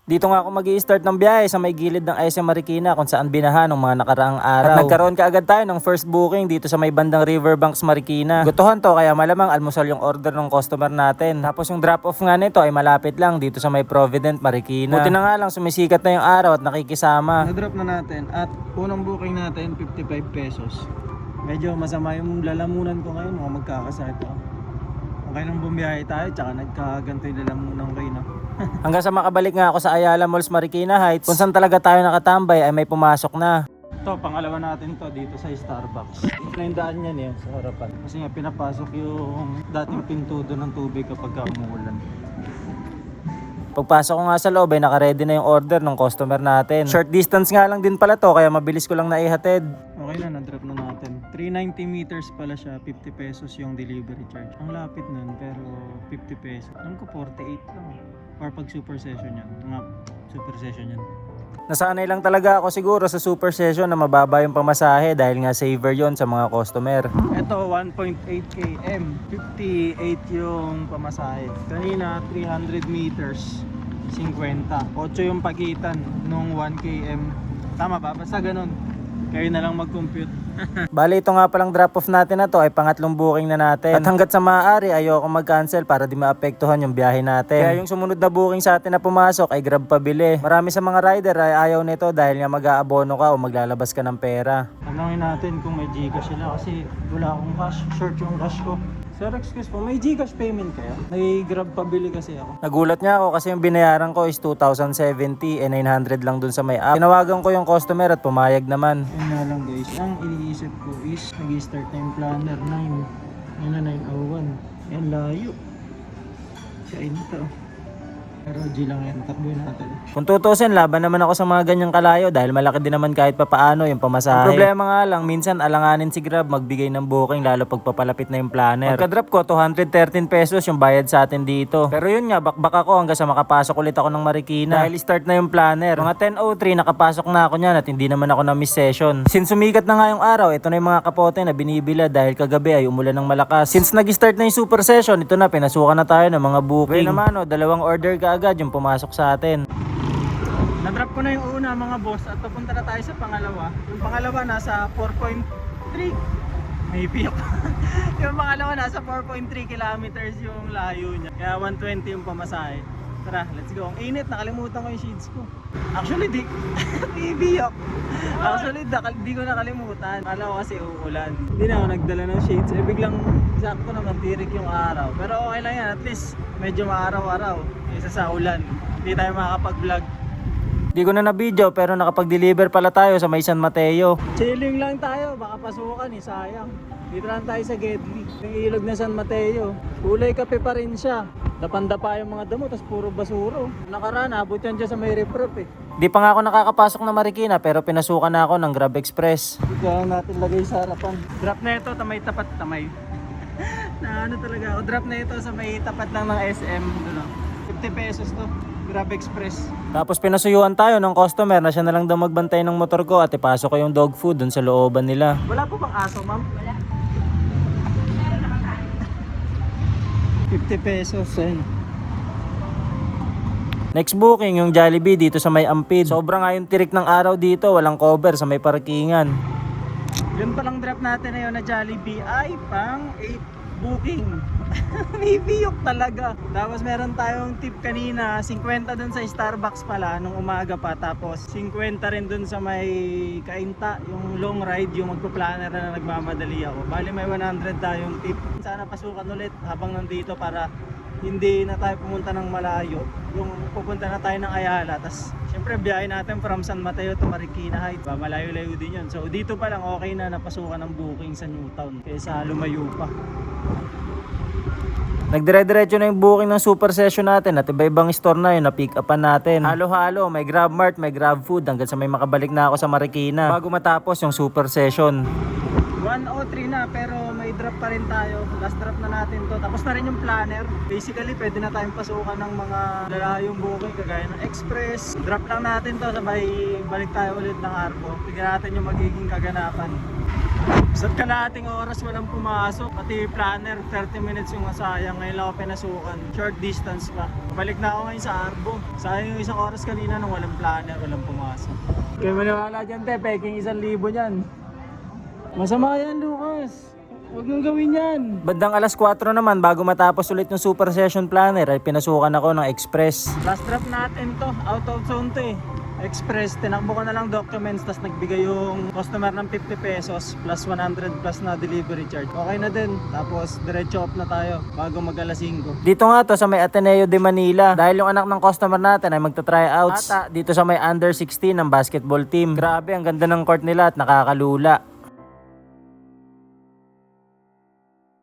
Dito nga ako mag-i-start ng biyahe sa may gilid ng SM Marikina kung saan binaha ng mga nakaraang araw. At nagkaroon kaagad tayo ng first booking dito sa may bandang Riverbanks Marikina. Gutuhan to kaya malamang almusal yung order ng customer natin. Tapos yung drop off nga nito ay malapit lang dito sa may Provident Marikina. Buti na nga lang sumisikat na yung araw at nakikisama. Na-drop na natin at unang booking natin 55 pesos. Medyo masama yung lalamunan ko ngayon, mga magkakasakit ako. Okay lang bumiyahe tayo tsaka nagkaganto yung lalamunan ko yun. Hanggang sa makabalik nga ako sa Ayala Malls Marikina Heights kung saan talaga tayo nakatambay ay may pumasok na. Ito, pangalawa natin to dito sa Starbucks. Ito na yung daan yan sa harapan. Kasi nga pinapasok yung dating pintudo ng tubig kapag umuulan. Pagpasok ko nga sa loob ay nakaredy na yung order ng customer natin. Short distance nga lang din pala to kaya mabilis ko lang naihatid. Okay na, na-drop na natin. 390 meters pala siya, 50 pesos yung delivery charge. Ang lapit nun pero 50 pesos. Alam ko 48 lang. Or pag super session yan. Nga, super session yan. Nasanay lang talaga ako siguro sa super session na mababa yung pamasahe dahil nga saver yon sa mga customer. Ito 1.8 km, 58 yung pamasahe. Kanina 300 meters, 50. 8 yung pagitan nung 1 km. Tama ba? Basta ganun. Kayo na lang mag-compute. Bali ito nga palang drop off natin na to ay pangatlong booking na natin. At hanggat sa maaari ayoko mag-cancel para di maapektuhan yung biyahe natin. Kaya yung sumunod na booking sa atin na pumasok ay grab pabili. Marami sa mga rider ay ayaw nito dahil nga mag-aabono ka o maglalabas ka ng pera. Tanungin natin kung may Gcash sila kasi wala akong cash. Short yung cash ko. Sir, excuse po, may Gcash payment kayo? Nag-grab pabili kasi ako. Nagulat nga ako kasi yung binayaran ko is 2,070 900 lang dun sa may app. Tinawagan ko yung customer at pumayag naman. Yun nga lang guys, ang iniisip ko is nag-start na yung planner 9. Yun na 9:01. Yan layo. Kain to. Pero G lang yan, takbo natin. Kung tutusin, laban naman ako sa mga ganyang kalayo dahil malaki din naman kahit papaano yung pamasahe. Ang problema nga lang, minsan alanganin si Grab magbigay ng booking lalo pag papalapit na yung planner. Pagka-drop ko, 213 pesos yung bayad sa atin dito. Pero yun nga, bakbak ako hanggang sa makapasok ulit ako ng Marikina. Dahil start na yung planner. Mga 10:03, nakapasok na ako niyan at hindi naman ako na miss session. Since sumikat na nga yung araw, ito na yung mga kapote na binibila dahil kagabi ay umulan ng malakas. Since nag-start na yung super session, ito na, pinasukan na tayo ng mga booking. Kaya naman, dalawang order ka agad yung pumasok sa atin. Na-drop ko na yung una mga boss at papunta na tayo sa pangalawa. Yung pangalawa nasa 4.3. May piyok. Yung pangalawa nasa 4.3 kilometers yung layo niya. Kaya 120 yung pamasahe. Tara, let's go. Ang init, nakalimutan ko yung shades ko. Actually, di bibiyok. Actually, di ko nakalimutan. Kala ko kasi uulan. Hindi na ako nagdala ng shades. Biglang sakto naman tirik yung araw. Pero okay lang yan, at least medyo maaraw-araw. Isa sa ulan. Hindi tayo makakapag-vlog. Di ko na na-video pero nakapag-deliver pala tayo sa may San Mateo. Chilling lang tayo, baka pasukan sayang. Dito lang tayo sa Gedli, yung ilog na San Mateo. Kulay kape pa rin siya. Dapanda-pa yung mga damo, tas puro basuro. Nakaraan, abot yan dyan sa may rip-rip Di pa nga ako nakakapasok na Marikina pero pinasukan na ako ng Grab Express. Dito lang natin lagay sa harapan. Drop na ito, tamay tapat tamay. Na ano talaga ako, drop na ito sa may tapat lang ng SM. Doon 50 pesos to, Grab Express. Tapos pinasuyuan tayo ng customer na siya na lang daw magbantay ng motor ko at ipasok ko yung dog food dun sa looban nila. Wala po bang aso, ma'am? Wala. 50 pesos eh. Next booking yung Jollibee dito sa may Ampid. Sobra nga yung tirik ng araw dito, walang cover sa may parkingan. Yun palang drop natin na yun na Jollibee ay pang 8 booking. May biyok talaga. Tapos meron tayong tip kanina, 50 dun sa Starbucks pala nung umaga pa. Tapos 50 rin dun sa may Kainta, yung long ride, yung magpa-planner na nagmamadali ako. Bali may 100 tayong tip. Sana pasukan ulit habang nandito para hindi na tayo pumunta ng malayo. Yung pupunta na tayo ng Ayala. Tapos syempre biyahe natin from San Mateo to Marikina Heights. Malayo-layo din yun. So dito pa lang okay na napasukan ng booking sa Newtown kaysa lumayo pa. Nagdire-diretso na yung booking ng super session natin at iba-ibang store na yun na pick upan natin. Halo-halo, may Grab Mart, may Grab Food hanggang sa may makabalik na ako sa Marikina bago matapos yung super session. 103 na pero may drop pa rin tayo. Last drop na natin to. Tapos na rin yung planner. Basically pwede na tayong pasukan ng mga lalayong booking kagaya ng Express. Drop lang natin to sabay balik tayo ulit ng Arco. Tignan natin yung magiging kaganapan. Isa't kalahating oras walang pumasok. Pati planner, 30 minutes yung nasayang. Ngayon lang ako pinasukan. Short distance pa. Balik na ako ngayon sa Arbo. Sayang yung isang oras kanina nung walang planner, walang pumasok. Kaya maniwala dyan, te. Peking 1,000 yan. Masama yan, Lucas. Huwag mong gawin yan. Bandang alas 4 naman, bago matapos ulit yung super session planner, ay pinasukan ako ng express. Last drop natin to. Out of zone to eh. Express, tinakbo ko na lang documents, tapos nagbigay yung customer ng 50 pesos plus 100 plus na delivery charge. Okay na din. Tapos diretso off na tayo bago mag alas 5. Dito nga to sa may Ateneo de Manila, dahil yung anak ng customer natin ay magta-tryouts dito sa may under 16 ng basketball team. Grabe, ang ganda ng court nila at nakakalula.